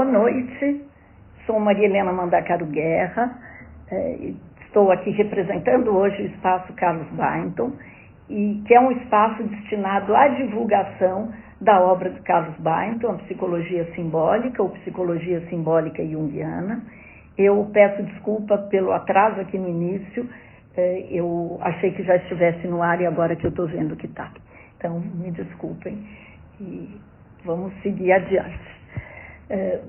Boa noite, sou Maria Helena Mandacaru Guerra, estou aqui representando hoje o Espaço Carlos Byington, que é um espaço destinado à divulgação da obra de Carlos Byington, a Psicologia Simbólica ou Psicologia Simbólica Junguiana. Eu peço desculpa pelo atraso aqui no início, eu achei que já estivesse no ar e agora que eu estou vendo que está. Então, me desculpem e vamos seguir adiante.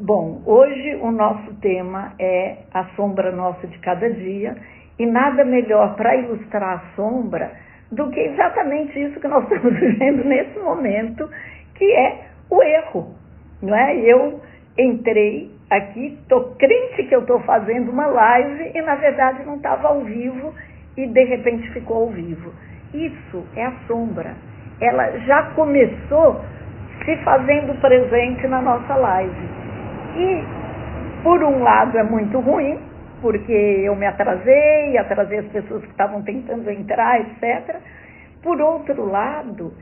Bom, hoje o nosso tema é a sombra nossa de cada dia e nada melhor para ilustrar a sombra do que exatamente isso que nós estamos vivendo nesse momento, que é o erro, não é? Eu entrei aqui, estou crente que eu estou fazendo uma live e na verdade não estava ao vivo e de repente ficou ao vivo. Isso é a sombra, ela já começou se fazendo presente na nossa live. E, por um lado, é muito ruim, porque eu me atrasei as pessoas que estavam tentando entrar, etc. Por outro lado,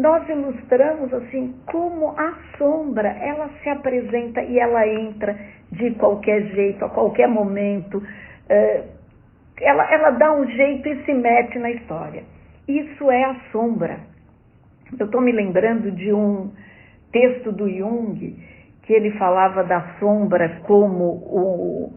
nós ilustramos assim como a sombra, ela se apresenta e ela entra de qualquer jeito, a qualquer momento. Ela dá um jeito e se mete na história. Isso é a sombra. Eu estou me lembrando de um texto do Jung, que ele falava da sombra como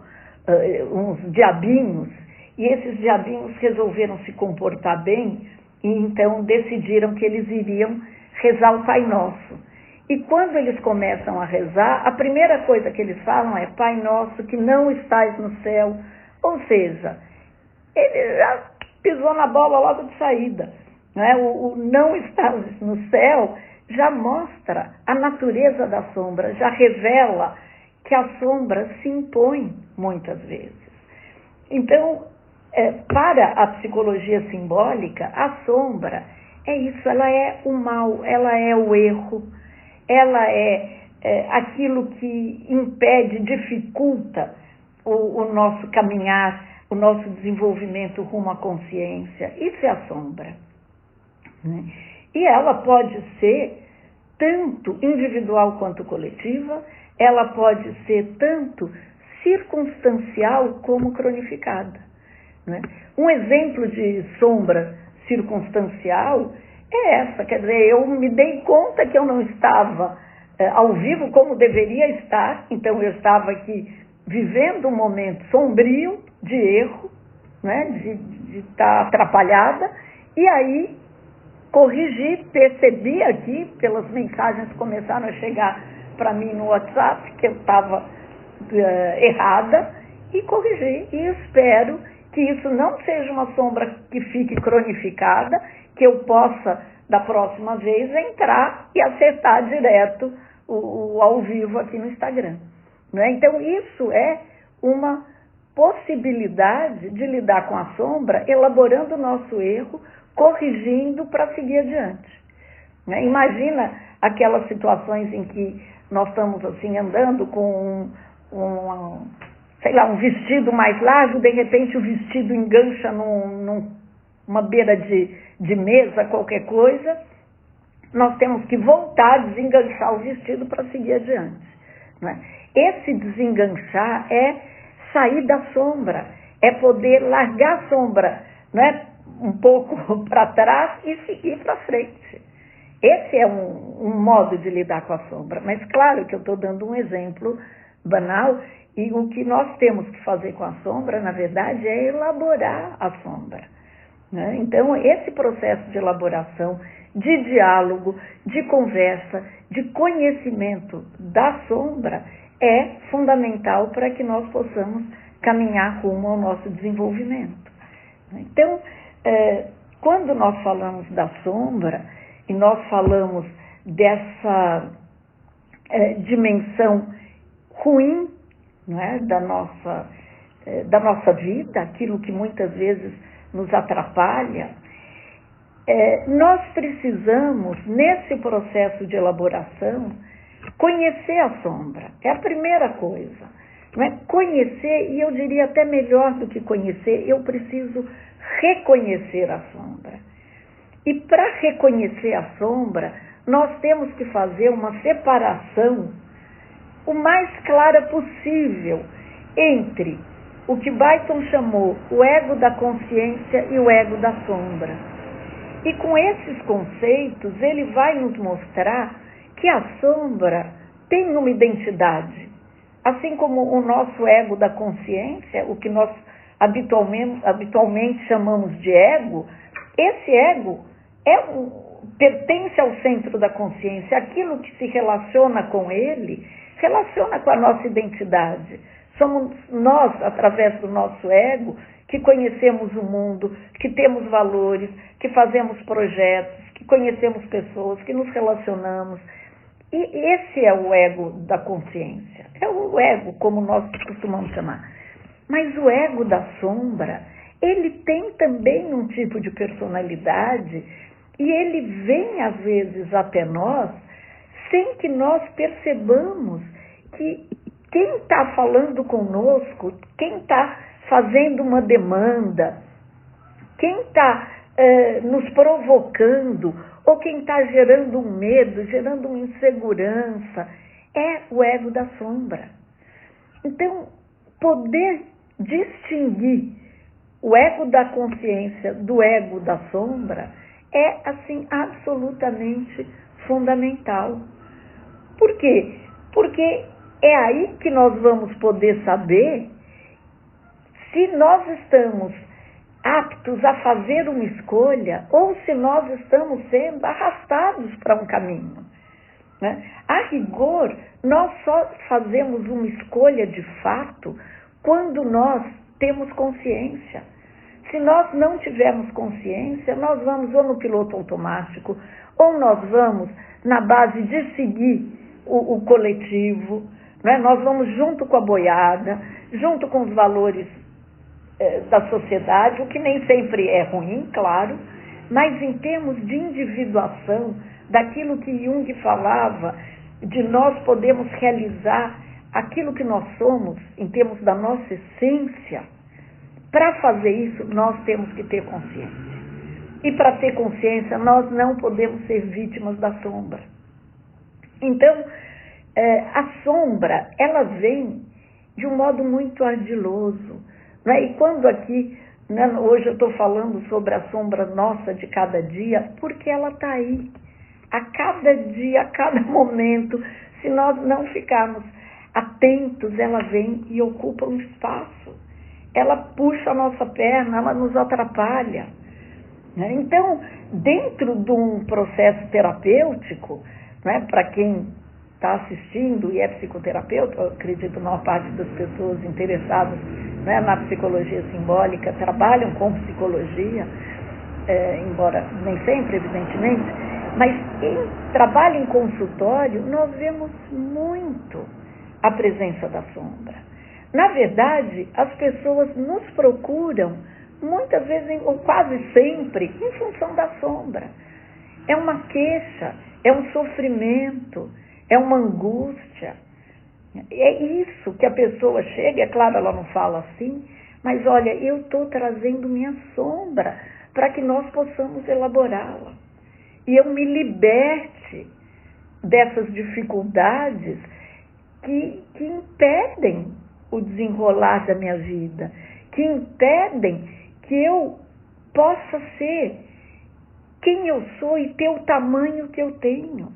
uns diabinhos, e esses diabinhos resolveram se comportar bem, e então decidiram que eles iriam rezar o Pai Nosso. E quando eles começam a rezar, a primeira coisa que eles falam é: Pai Nosso que não estais no céu. Ou seja, ele já pisou na bola logo de saída. O não estar no céu já mostra a natureza da sombra, já revela que a sombra se impõe muitas vezes. Então, para a psicologia simbólica, a sombra é isso, ela é o mal, ela é o erro, ela é aquilo que impede, dificulta o nosso caminhar, o nosso desenvolvimento rumo à consciência. Isso é a sombra. E ela pode ser tanto individual quanto coletiva, ela pode ser tanto circunstancial como cronificada. Um exemplo de sombra circunstancial é essa, quer dizer, eu me dei conta que eu não estava ao vivo como deveria estar, então eu estava aqui vivendo um momento sombrio de erro, de estar atrapalhada, e aí corrigi, percebi aqui, pelas mensagens que começaram a chegar para mim no WhatsApp, que eu estava errada, e corrigi. E espero que isso não seja uma sombra que fique cronificada, que eu possa, da próxima vez, entrar e acertar direto o ao vivo aqui no Instagram. Então, isso é uma possibilidade de lidar com a sombra, elaborando o nosso erro, corrigindo para seguir adiante. Imagina aquelas situações em que nós estamos assim andando com um vestido mais largo, de repente o vestido engancha numa beira de mesa, qualquer coisa, nós temos que voltar a desenganchar o vestido para seguir adiante. Esse desenganchar é sair da sombra, é poder largar a sombra, um pouco para trás e seguir para frente. Esse é um modo de lidar com a sombra. Mas claro que eu estou dando um exemplo banal, e o que nós temos que fazer com a sombra, na verdade, é elaborar a sombra. Então, esse processo de elaboração, de diálogo, de conversa, de conhecimento da sombra é fundamental para que nós possamos caminhar rumo ao nosso desenvolvimento. Então, quando nós falamos da sombra e nós falamos dessa dimensão ruim, da nossa vida, aquilo que muitas vezes nos atrapalha, nós precisamos, nesse processo de elaboração, conhecer a sombra. É a primeira coisa. Conhecer, e eu diria até melhor do que conhecer, eu preciso reconhecer a sombra. E para reconhecer a sombra, nós temos que fazer uma separação o mais clara possível entre o que Buyton chamou o ego da consciência e o ego da sombra. E com esses conceitos, ele vai nos mostrar que a sombra tem uma identidade. Assim como o nosso ego da consciência, o que nós habitualmente chamamos de ego, esse ego pertence ao centro da consciência. Aquilo que se relaciona com ele, relaciona com a nossa identidade. Somos nós, através do nosso ego, que conhecemos o mundo, que temos valores, que fazemos projetos, que conhecemos pessoas, que nos relacionamos. E esse é o ego da consciência. É o ego, como nós costumamos chamar. Mas o ego da sombra, ele tem também um tipo de personalidade e ele vem, às vezes, até nós sem que nós percebamos que quem está falando conosco, quem está fazendo uma demanda, quem está nos provocando, ou quem está gerando um medo, gerando uma insegurança, é o ego da sombra. Então, poder distinguir o ego da consciência do ego da sombra é, assim, absolutamente fundamental. Por quê? Porque é aí que nós vamos poder saber se nós estamos aptos a fazer uma escolha ou se nós estamos sendo arrastados para um caminho, né? A rigor, nós só fazemos uma escolha de fato quando nós temos consciência. Se nós não tivermos consciência, nós vamos ou no piloto automático, ou nós vamos na base de seguir o coletivo, né? Nós vamos junto com a boiada, junto com os valores da sociedade, o que nem sempre é ruim, claro, mas em termos de individuação, daquilo que Jung falava, de nós podermos realizar aquilo que nós somos, em termos da nossa essência, para fazer isso, nós temos que ter consciência. E para ter consciência, nós não podemos ser vítimas da sombra. Então, a sombra, ela vem de um modo muito ardiloso, né? E quando aqui, né, hoje eu estou falando sobre a sombra nossa de cada dia, porque ela está aí. A cada dia, a cada momento, se nós não ficarmos atentos, ela vem e ocupa um espaço. Ela puxa a nossa perna, ela nos atrapalha, né? Então, dentro de um processo terapêutico, né, para quem está assistindo e é psicoterapeuta, eu acredito que a maior parte das pessoas interessadas, né, na psicologia simbólica trabalham com psicologia, embora nem sempre, evidentemente, mas quem trabalha em consultório, nós vemos muito a presença da sombra. Na verdade, as pessoas nos procuram, muitas vezes, ou quase sempre, em função da sombra. É uma queixa, é um sofrimento, é uma angústia. É isso que a pessoa chega, é claro, ela não fala assim, mas olha, eu estou trazendo minha sombra para que nós possamos elaborá-la. E eu me liberte dessas dificuldades que impedem o desenrolar da minha vida, que impedem que eu possa ser quem eu sou e ter o tamanho que eu tenho,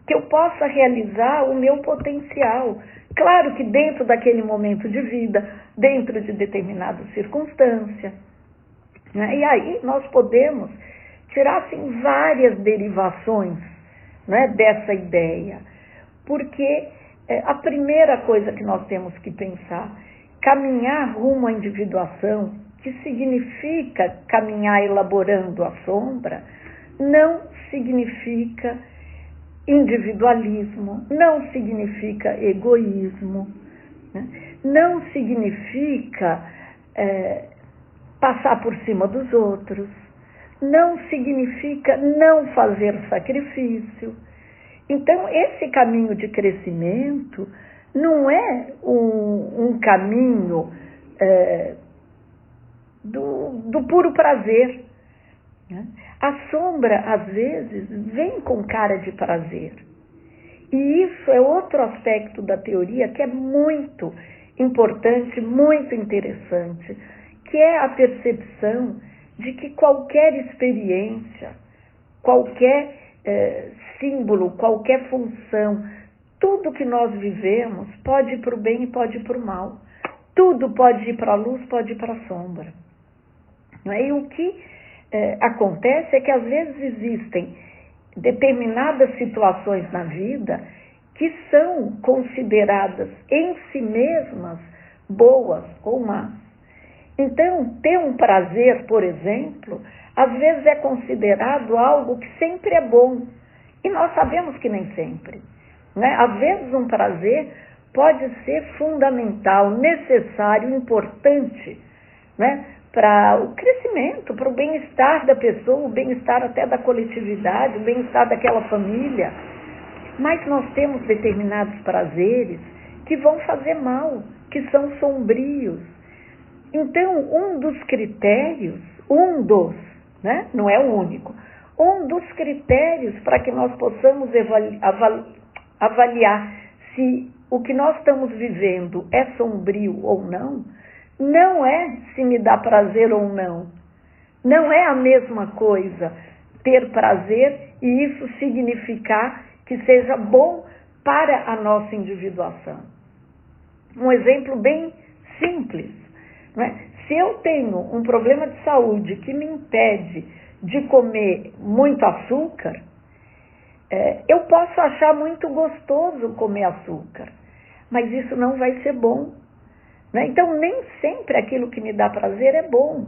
que eu possa realizar o meu potencial. Claro que dentro daquele momento de vida, dentro de determinada circunstância, né? E aí nós podemos tirar assim, várias derivações, né, dessa ideia, porque a primeira coisa que nós temos que pensar, caminhar rumo à individuação, que significa caminhar elaborando a sombra, não significa individualismo, não significa egoísmo, né? Não significa passar por cima dos outros, não significa não fazer sacrifício. Então, esse caminho de crescimento não é um caminho do puro prazer, né? A sombra, às vezes, vem com cara de prazer. E isso é outro aspecto da teoria que é muito importante, muito interessante, que é a percepção de que qualquer experiência, qualquer símbolo, qualquer função, tudo que nós vivemos pode ir para o bem e pode ir para o mal. Tudo pode ir para a luz, pode ir para a sombra. Não é? E o que acontece é que às vezes existem determinadas situações na vida que são consideradas em si mesmas boas ou más. Então, ter um prazer, por exemplo, às vezes é considerado algo que sempre é bom. E nós sabemos que nem sempre. Né? Às vezes um prazer pode ser fundamental, necessário, importante, né? Para o crescimento, para o bem-estar da pessoa, o bem-estar até da coletividade, o bem-estar daquela família. Mas nós temos determinados prazeres que vão fazer mal, que são sombrios. Então, um dos critérios, né? Não é o único, um dos critérios para que nós possamos avaliar se o que nós estamos vivendo é sombrio ou não, não é se me dá prazer ou não. Não é a mesma coisa ter prazer e isso significar que seja bom para a nossa individuação. Um exemplo bem simples. Não é? Se eu tenho um problema de saúde que me impede de comer muito açúcar, eu posso achar muito gostoso comer açúcar, mas isso não vai ser bom. Né? Então, nem sempre aquilo que me dá prazer é bom.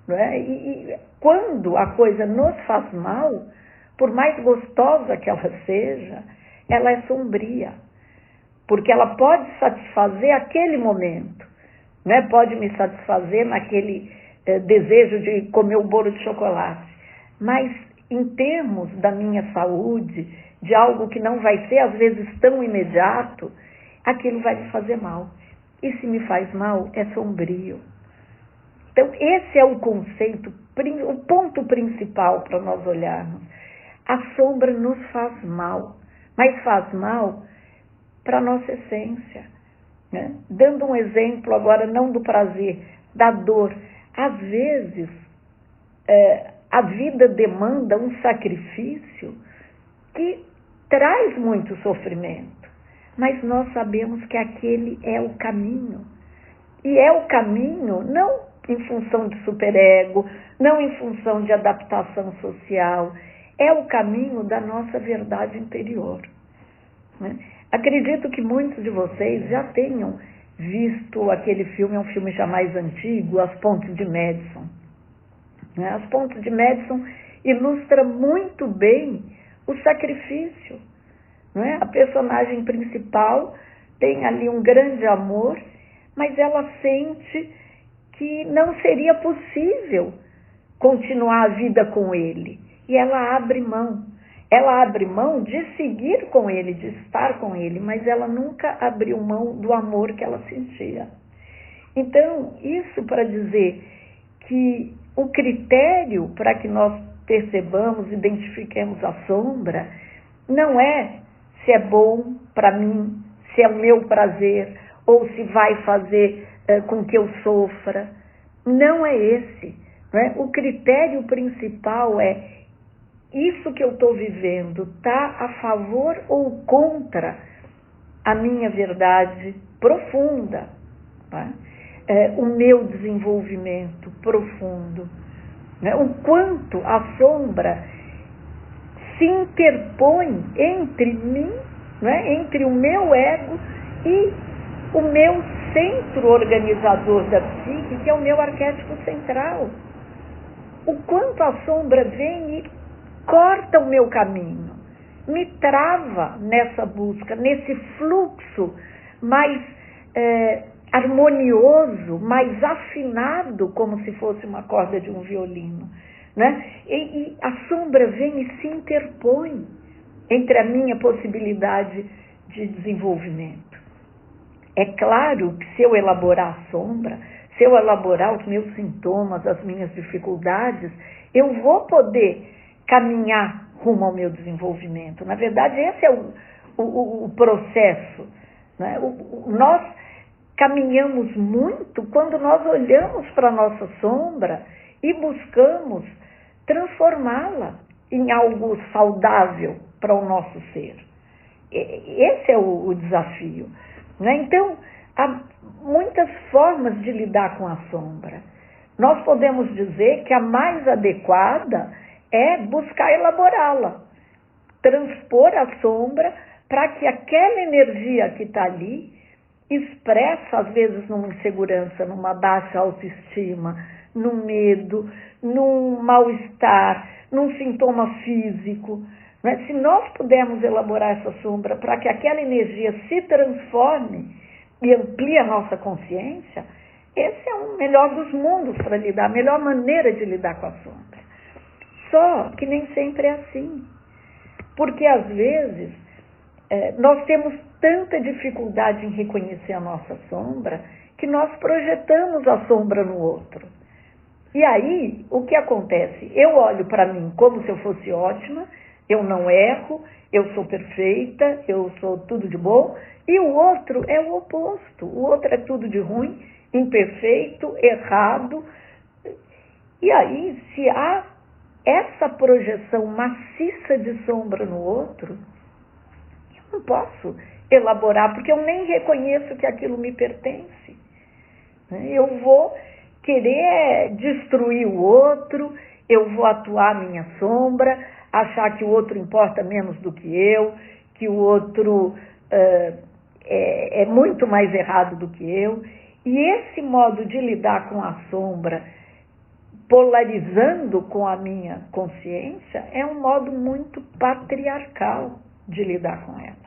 Né? E quando a coisa nos faz mal, por mais gostosa que ela seja, ela é sombria. Porque ela pode satisfazer aquele momento. Né? Pode me satisfazer naquele desejo de comer o bolo de chocolate. Mas, em termos da minha saúde, de algo que não vai ser, às vezes, tão imediato, aquilo vai me fazer mal. E se me faz mal, é sombrio. Então, esse é o conceito, o ponto principal para nós olharmos. A sombra nos faz mal, mas faz mal para a nossa essência. Né? Dando um exemplo agora, não do prazer, da dor. Às vezes, a vida demanda um sacrifício que traz muito sofrimento. Mas nós sabemos que aquele é o caminho. E é o caminho não em função de superego, não em função de adaptação social. É o caminho da nossa verdade interior. Né? Acredito que muitos de vocês já tenham visto aquele filme, é um filme já mais antigo, As Pontes de Madison. Né? As Pontes de Madison ilustra muito bem o sacrifício. Não é? A personagem principal tem ali um grande amor, mas ela sente que não seria possível continuar a vida com ele. E ela abre mão. Ela abre mão de seguir com ele, de estar com ele, mas ela nunca abriu mão do amor que ela sentia. Então, isso para dizer que o critério para que nós percebamos, identifiquemos a sombra, não é se é bom para mim, se é o meu prazer, ou se vai fazer com que eu sofra. Não é esse. Não é? O critério principal é: isso que eu estou vivendo está a favor ou contra a minha verdade profunda, tá? O meu desenvolvimento profundo. Né? O quanto a sombra se interpõe entre mim, né? Entre o meu ego e o meu centro organizador da psique, que é o meu arquétipo central. O quanto a sombra vem e corta o meu caminho, me trava nessa busca, nesse fluxo mais harmonioso, mais afinado, como se fosse uma corda de um violino. Né? E a sombra vem e se interpõe entre a minha possibilidade de desenvolvimento. É claro que se eu elaborar a sombra, se eu elaborar os meus sintomas, as minhas dificuldades, eu vou poder caminhar rumo ao meu desenvolvimento. Na verdade, esse é o processo. Né? Nós caminhamos muito quando nós olhamos para a nossa sombra e buscamos transformá-la em algo saudável para o nosso ser. Esse é o desafio. Né? Então, há muitas formas de lidar com a sombra. Nós podemos dizer que a mais adequada é buscar elaborá-la, transpor a sombra para que aquela energia que está ali, expressa às vezes numa insegurança, numa baixa autoestima, num medo, num mal-estar, num sintoma físico. Né? Se nós pudermos elaborar essa sombra para que aquela energia se transforme e amplie a nossa consciência, esse é o melhor dos mundos para lidar, a melhor maneira de lidar com a sombra. Só que nem sempre é assim. Porque às vezes nós temos tanta dificuldade em reconhecer a nossa sombra que nós projetamos a sombra no outro. E aí, o que acontece? Eu olho para mim como se eu fosse ótima, eu não erro, eu sou perfeita, eu sou tudo de bom, e o outro é o oposto. O outro é tudo de ruim, imperfeito, errado. E aí, se há essa projeção maciça de sombra no outro, eu não posso elaborar, porque eu nem reconheço que aquilo me pertence. Eu vou querer destruir o outro, eu vou atuar a minha sombra, achar que o outro importa menos do que o outro é muito mais errado do que eu. E esse modo de lidar com a sombra, polarizando com a minha consciência, é um modo muito patriarcal de lidar com ela.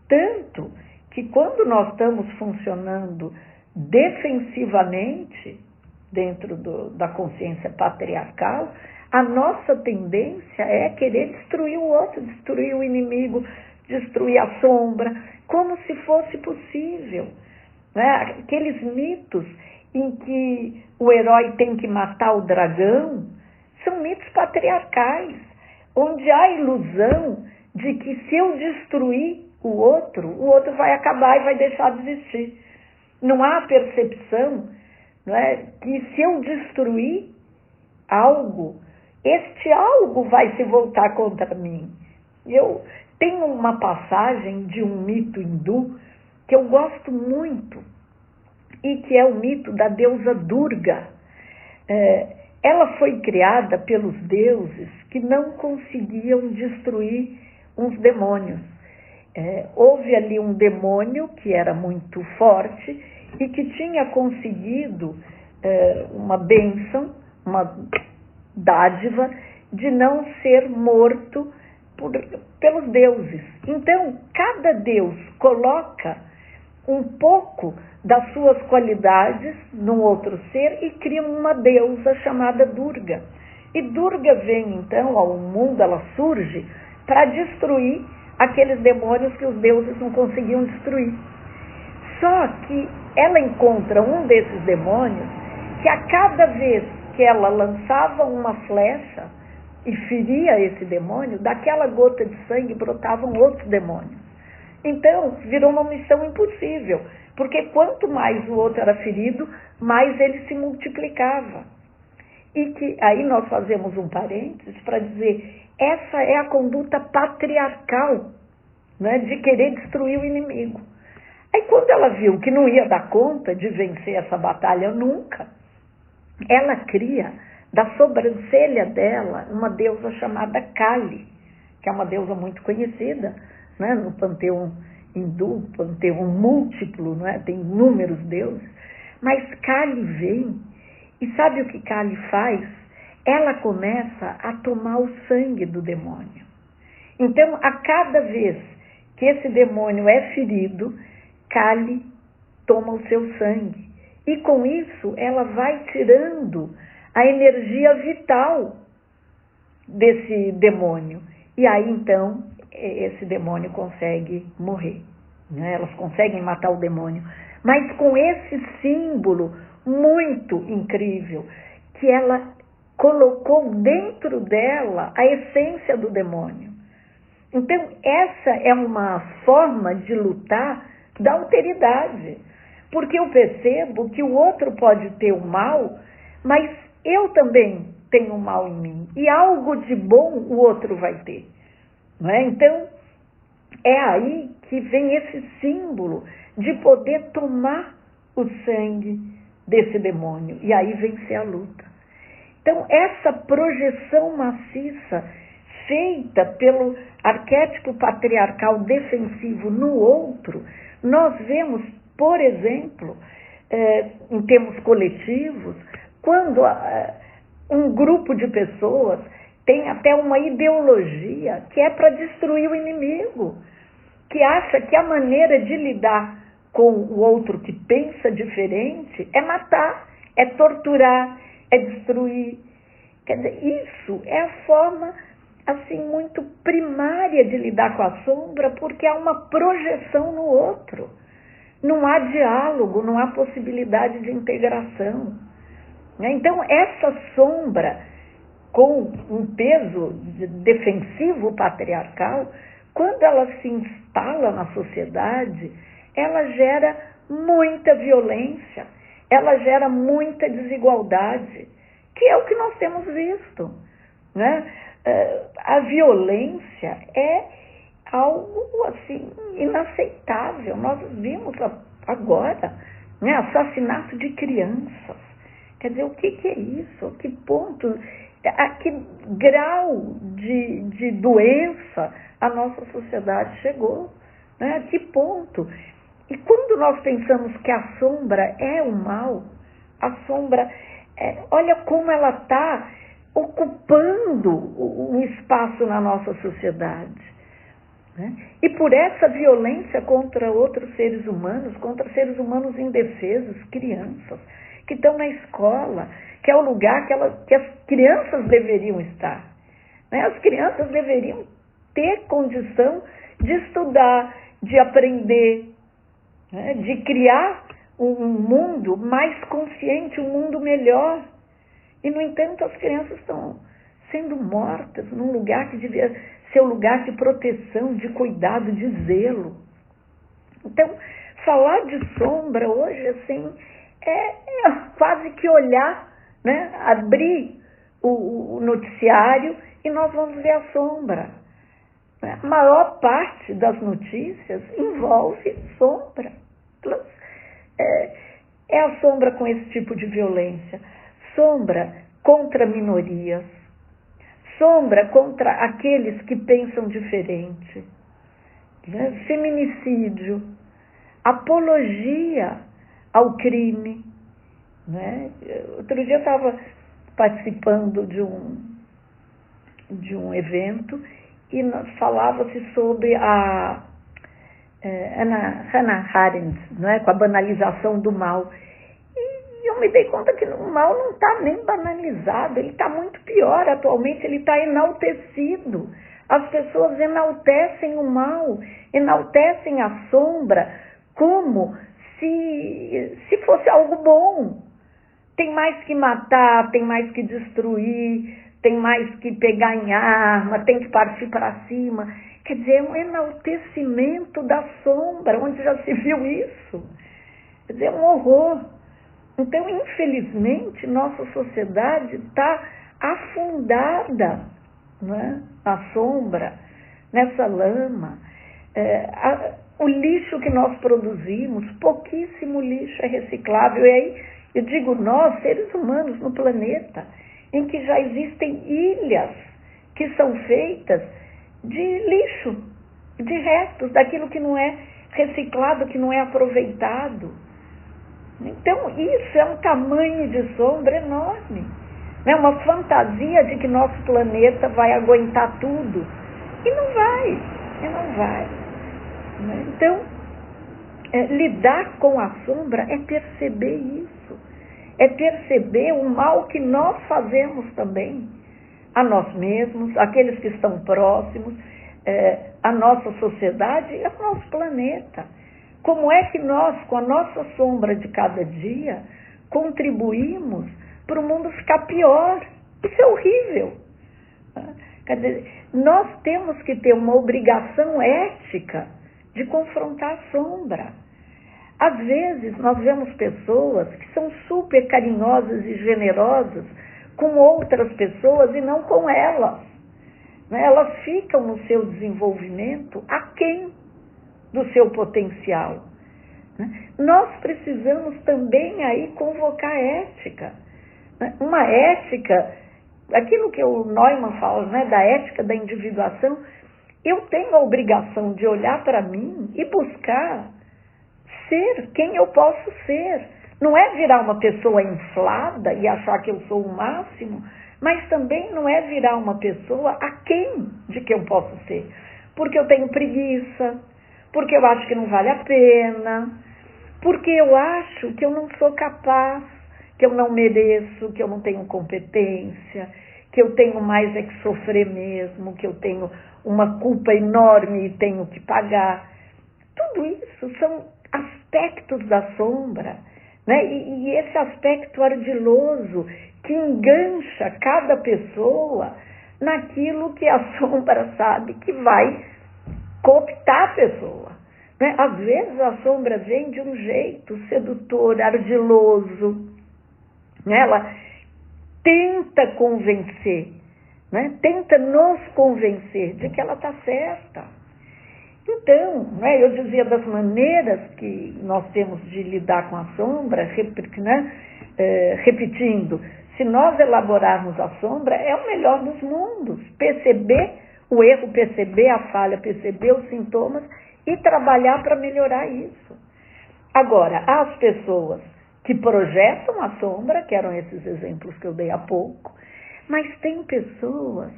Tanto que quando nós estamos funcionando defensivamente dentro da consciência patriarcal, a nossa tendência é querer destruir o outro, destruir o inimigo, destruir a sombra, como se fosse possível. Né? Aqueles mitos em que o herói tem que matar o dragão são mitos patriarcais, onde há a ilusão de que se eu destruir o outro vai acabar e vai deixar de existir. Não há percepção, não é, que se eu destruir algo, este algo vai se voltar contra mim. Eu tenho uma passagem de um mito hindu que eu gosto muito, e que é o mito da deusa Durga. Ela foi criada pelos deuses que não conseguiam destruir uns demônios. Houve ali um demônio que era muito forte e que tinha conseguido uma bênção, uma dádiva de não ser morto pelos deuses. Então, cada deus coloca um pouco das suas qualidades num outro ser e cria uma deusa chamada Durga. E Durga vem então ao mundo, ela surge para destruir aqueles demônios que os deuses não conseguiam destruir. Só que ela encontra um desses demônios que a cada vez que ela lançava uma flecha e feria esse demônio, daquela gota de sangue brotavam outros demônios. Então, virou uma missão impossível, porque quanto mais o outro era ferido, mais ele se multiplicava. E que aí nós fazemos um parênteses para dizer, essa é a conduta patriarcal, né, de querer destruir o inimigo. Aí quando ela viu que não ia dar conta de vencer essa batalha nunca, ela cria da sobrancelha dela uma deusa chamada Kali, que é uma deusa muito conhecida, né, no panteão hindu, panteão múltiplo, não é? Tem inúmeros deuses, mas Kali vem, e sabe o que Kali faz? Ela começa a tomar o sangue do demônio. Então, a cada vez que esse demônio é ferido, Kali toma o seu sangue. E com isso, ela vai tirando a energia vital desse demônio. E aí, então, esse demônio consegue morrer. Né? Elas conseguem matar o demônio. Mas com esse símbolo muito incrível, que ela colocou dentro dela a essência do demônio. Então, essa é uma forma de lutar da alteridade, porque eu percebo que o outro pode ter o mal, mas eu também tenho o mal em mim, e algo de bom o outro vai ter. Não é? Então, é aí que vem esse símbolo de poder tomar o sangue desse demônio, e aí vencer a luta. Então, essa projeção maciça feita pelo arquétipo patriarcal defensivo no outro, nós vemos, por exemplo, em termos coletivos, quando um grupo de pessoas tem até uma ideologia que é para destruir o inimigo, que acha que a maneira de lidar com o outro que pensa diferente é matar, é torturar, é destruir. Quer dizer, isso é a forma assim muito primária de lidar com a sombra, porque há uma projeção no outro. Não há diálogo, não há possibilidade de integração. Então, essa sombra, com um peso defensivo patriarcal, quando ela se instala na sociedade, ela gera muita violência, ela gera muita desigualdade, que é o que nós temos visto, né? A violência é algo assim inaceitável. Nós vimos agora, né, assassinato de crianças. Quer dizer, o que é isso? A que ponto, a que grau de doença a nossa sociedade chegou? Né? A que ponto? E quando nós pensamos que a sombra é o mal, a sombra, olha como ela está ocupando um espaço na nossa sociedade. Né? E por essa violência contra outros seres humanos, contra seres humanos indefesos, crianças, que estão na escola, que é o lugar que as crianças deveriam estar. Né? As crianças deveriam ter condição de estudar, de aprender, né? De criar um mundo mais consciente, um mundo melhor. E, no entanto, as crianças estão sendo mortas num lugar que devia ser um lugar de proteção, de cuidado, de zelo. Então, falar de sombra hoje, assim, é quase que olhar, né, abrir o noticiário e nós vamos ver a sombra. A maior parte das notícias envolve sombra. É a sombra com esse tipo de violência. Sombra contra minorias. Sombra contra aqueles que pensam diferente. Né? Feminicídio. Apologia ao crime. Né? Outro dia eu estava participando de um evento e falava-se sobre a Hannah Arendt, né, com a banalização do mal. E eu me dei conta que o mal não está nem banalizado, ele está muito pior atualmente, ele está enaltecido. As pessoas enaltecem o mal, enaltecem a sombra como se fosse algo bom. Tem mais que matar, tem mais que destruir, tem mais que pegar em arma, tem que partir para cima. Quer dizer, é um enaltecimento da sombra, onde já se viu isso. Quer dizer, é um horror. Então, infelizmente, nossa sociedade está afundada, né, na sombra, nessa lama. O lixo que nós produzimos, pouquíssimo lixo é reciclável. E aí, eu digo nós, seres humanos no planeta, em que já existem ilhas que são feitas de lixo, de restos, daquilo que não é reciclado, que não é aproveitado. Então, isso é um tamanho de sombra enorme. Né? Uma fantasia de que nosso planeta vai aguentar tudo. E não vai. Né? Então, lidar com a sombra é perceber isso. É perceber o mal que nós fazemos também a nós mesmos, aqueles que estão próximos, a nossa sociedade e ao nosso planeta. Como é que nós, com a nossa sombra de cada dia, contribuímos para o mundo ficar pior? Isso é horrível. Quer dizer, nós temos que ter uma obrigação ética de confrontar a sombra. Às vezes, nós vemos pessoas que são super carinhosas e generosas com outras pessoas e não com elas. Elas ficam no seu desenvolvimento aquém do seu potencial. Nós precisamos também aí convocar ética. Uma ética, aquilo que o Neumann fala, da ética da individuação, eu tenho a obrigação de olhar para mim e buscar ser quem eu posso ser. Não é virar uma pessoa inflada e achar que eu sou o máximo, mas também não é virar uma pessoa aquém de que eu posso ser. Porque eu tenho preguiça, porque eu acho que não vale a pena, porque eu acho que eu não sou capaz, que eu não mereço, que eu não tenho competência, que eu tenho mais é que sofrer mesmo, que eu tenho uma culpa enorme e tenho que pagar. Tudo isso são aspectos da sombra, e esse aspecto ardiloso que engancha cada pessoa naquilo que a sombra sabe que vai cooptar a pessoa. Às vezes a sombra vem de um jeito sedutor, ardiloso. Ela tenta convencer, tenta nos convencer de que ela está certa. Então, eu dizia das maneiras que nós temos de lidar com a sombra, repetindo, se nós elaborarmos a sombra, é o melhor dos mundos. Perceber o erro, perceber a falha, perceber os sintomas e trabalhar para melhorar isso. Agora, as pessoas que projetam a sombra, que eram esses exemplos que eu dei há pouco, mas tem pessoas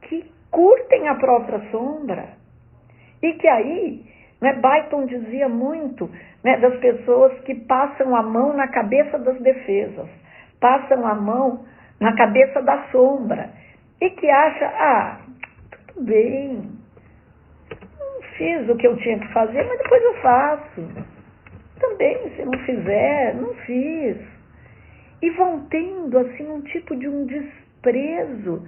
que curtem a própria sombra. E que aí, Byton dizia muito das pessoas que passam a mão na cabeça das defesas, passam a mão na cabeça da sombra, e que acha, tudo bem, não fiz o que eu tinha que fazer, mas depois eu faço. Também, se não fizer, não fiz. E vão tendo, assim, um tipo de um desprezo,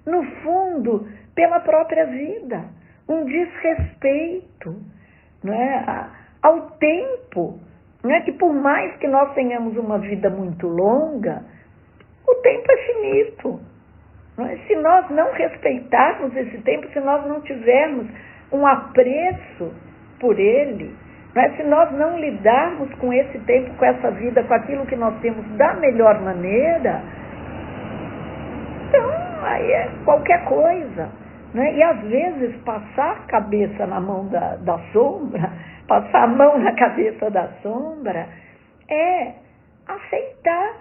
no fundo, pela própria vida. Um desrespeito ao tempo, que por mais que nós tenhamos uma vida muito longa, o tempo é finito. Se nós não respeitarmos esse tempo, se nós não tivermos um apreço por ele, se nós não lidarmos com esse tempo, com essa vida, com aquilo que nós temos da melhor maneira, então aí é qualquer coisa. E às vezes passar a cabeça na mão da sombra, passar a mão na cabeça da sombra, é aceitar,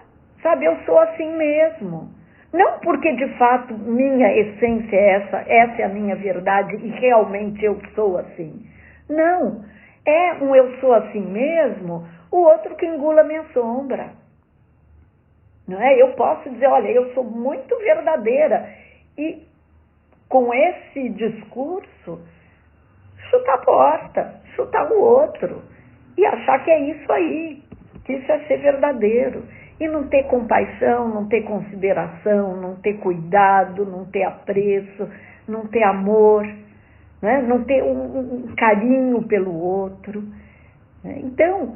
eu sou assim mesmo. Não porque de fato minha essência é essa é a minha verdade e realmente eu sou assim. Não, é um eu sou assim mesmo, o outro que engula minha sombra. Eu posso dizer, olha, eu sou muito verdadeira e com esse discurso, chutar a porta, chutar o outro e achar que é isso aí, que isso é ser verdadeiro. E não ter compaixão, não ter consideração, não ter cuidado, não ter apreço, não ter amor, não ter um carinho pelo outro. Então,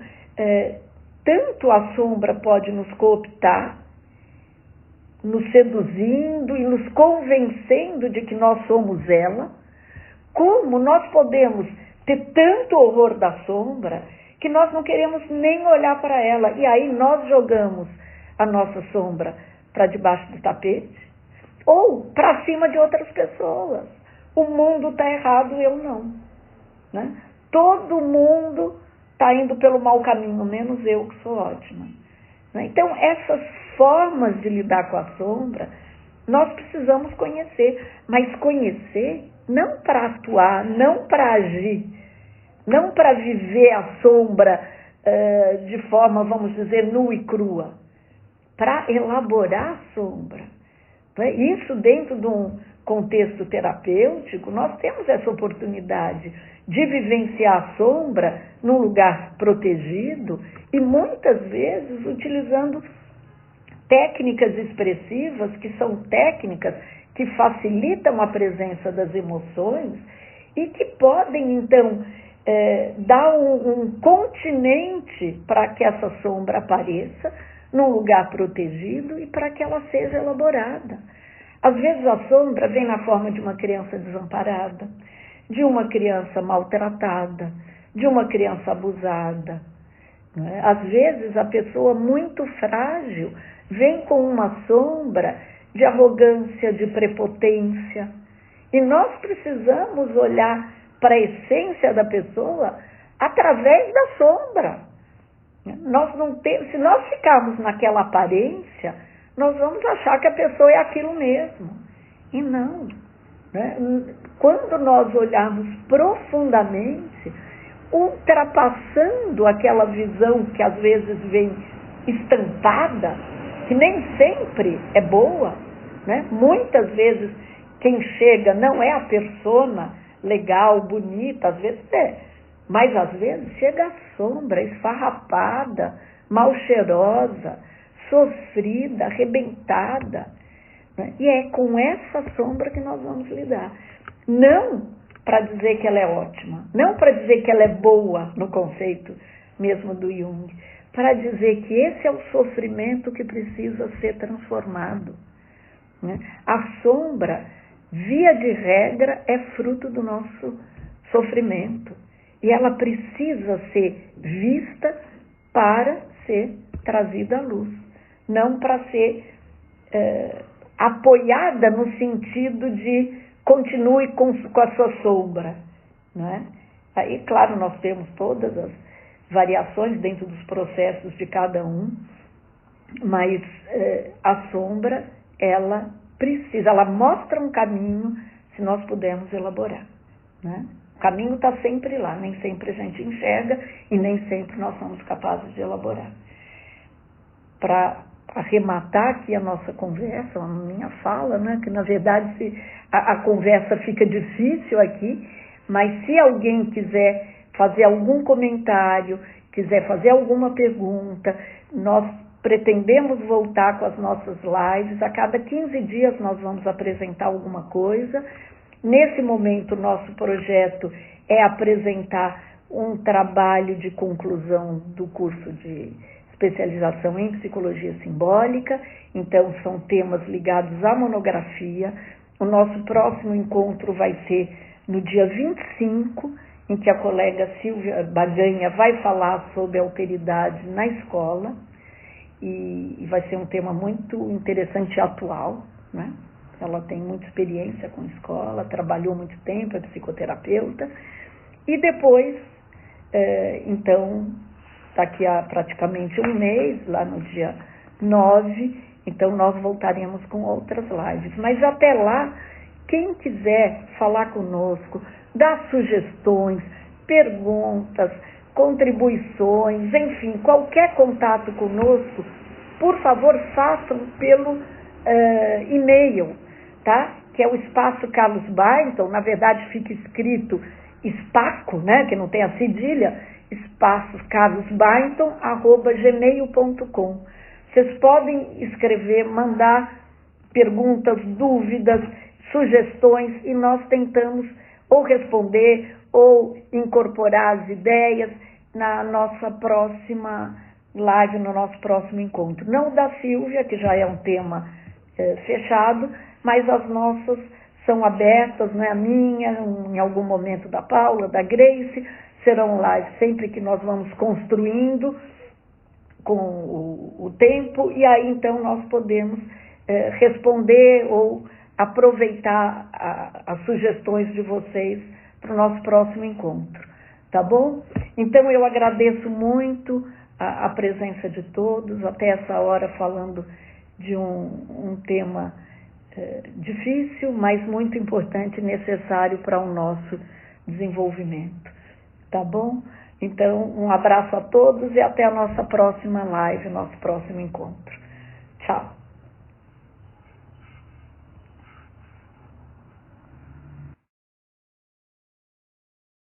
tanto a sombra pode nos cooptar, nos seduzindo e nos convencendo de que nós somos ela, como nós podemos ter tanto horror da sombra que nós não queremos nem olhar para ela. E aí nós jogamos a nossa sombra para debaixo do tapete ou para cima de outras pessoas. O mundo está errado, eu não. Todo mundo está indo pelo mau caminho, menos eu que sou ótima. Então, essas formas de lidar com a sombra, nós precisamos conhecer, mas conhecer não para atuar, não para agir, não para viver a sombra de forma, vamos dizer, nua e crua, para elaborar a sombra. Isso dentro de um contexto terapêutico, nós temos essa oportunidade de vivenciar a sombra num lugar protegido e muitas vezes utilizando técnicas expressivas, que são técnicas que que facilitam a presença das emoções e que podem, então, dar um continente para que essa sombra apareça num lugar protegido e para que ela seja elaborada. Às vezes a sombra vem na forma de uma criança desamparada, de uma criança maltratada, de uma criança abusada. Não é? Às vezes a pessoa muito frágil vem com uma sombra de arrogância, de prepotência. E nós precisamos olhar para a essência da pessoa através da sombra. Se nós ficarmos naquela aparência, nós vamos achar que a pessoa é aquilo mesmo. E não. Né? Quando nós olharmos profundamente, ultrapassando aquela visão que às vezes vem estampada, que nem sempre é boa, né? Muitas vezes quem chega não é a persona legal, bonita, às vezes é, mas às vezes chega a sombra, esfarrapada, mal cheirosa, sofrida, arrebentada, né? E é com essa sombra que nós vamos lidar. Não para dizer que ela é ótima, não para dizer que ela é boa no conceito mesmo do Jung, para dizer que esse é o sofrimento que precisa ser transformado. Né? A sombra, via de regra, é fruto do nosso sofrimento. E ela precisa ser vista para ser trazida à luz, não para ser apoiada no sentido de continue com a sua sombra. Né? Aí, claro, nós temos todas as variações dentro dos processos de cada um, mas a sombra, ela mostra um caminho se nós pudermos elaborar. Né? O caminho está sempre lá, nem sempre a gente enxerga e nem sempre nós somos capazes de elaborar. Para arrematar aqui a nossa conversa, a minha fala, né, que na verdade a conversa fica difícil aqui, mas se alguém quiser fazer algum comentário, quiser fazer alguma pergunta, nós pretendemos voltar com as nossas lives. A cada 15 dias nós vamos apresentar alguma coisa. Nesse momento, o nosso projeto é apresentar um trabalho de conclusão do curso de especialização em psicologia simbólica. Então, são temas ligados à monografia. O nosso próximo encontro vai ser no dia 25, em que a colega Silvia Baganha vai falar sobre a alteridade na escola. E vai ser um tema muito interessante e atual, né? Ela tem muita experiência com escola, trabalhou muito tempo, é psicoterapeuta. E depois, então, daqui a praticamente um mês, lá no dia 9, então nós voltaremos com outras lives. Mas até lá, quem quiser falar conosco, dar sugestões, perguntas, contribuições, enfim, qualquer contato conosco, por favor, façam pelo e-mail, tá? Que é o Espaço Carlos Bainton, na verdade fica escrito Espaco, né? Que não tem a cedilha, espaçoscarlosbainton@gmail.com. Vocês podem escrever, mandar perguntas, dúvidas, sugestões e nós tentamos ou responder ou incorporar as ideias na nossa próxima live, no nosso próximo encontro. Não o da Silvia, que já é um tema fechado, mas as nossas são abertas, não é? A minha, em algum momento da Paula, da Grace, serão lives sempre que nós vamos construindo com o tempo, e aí então nós podemos responder ou aproveitar as sugestões de vocês para o nosso próximo encontro, tá bom? Então eu agradeço muito a presença de todos, até essa hora falando de um tema difícil, mas muito importante e necessário para o nosso desenvolvimento, tá bom? Então, um abraço a todos e até a nossa próxima live, nosso próximo encontro. Tchau!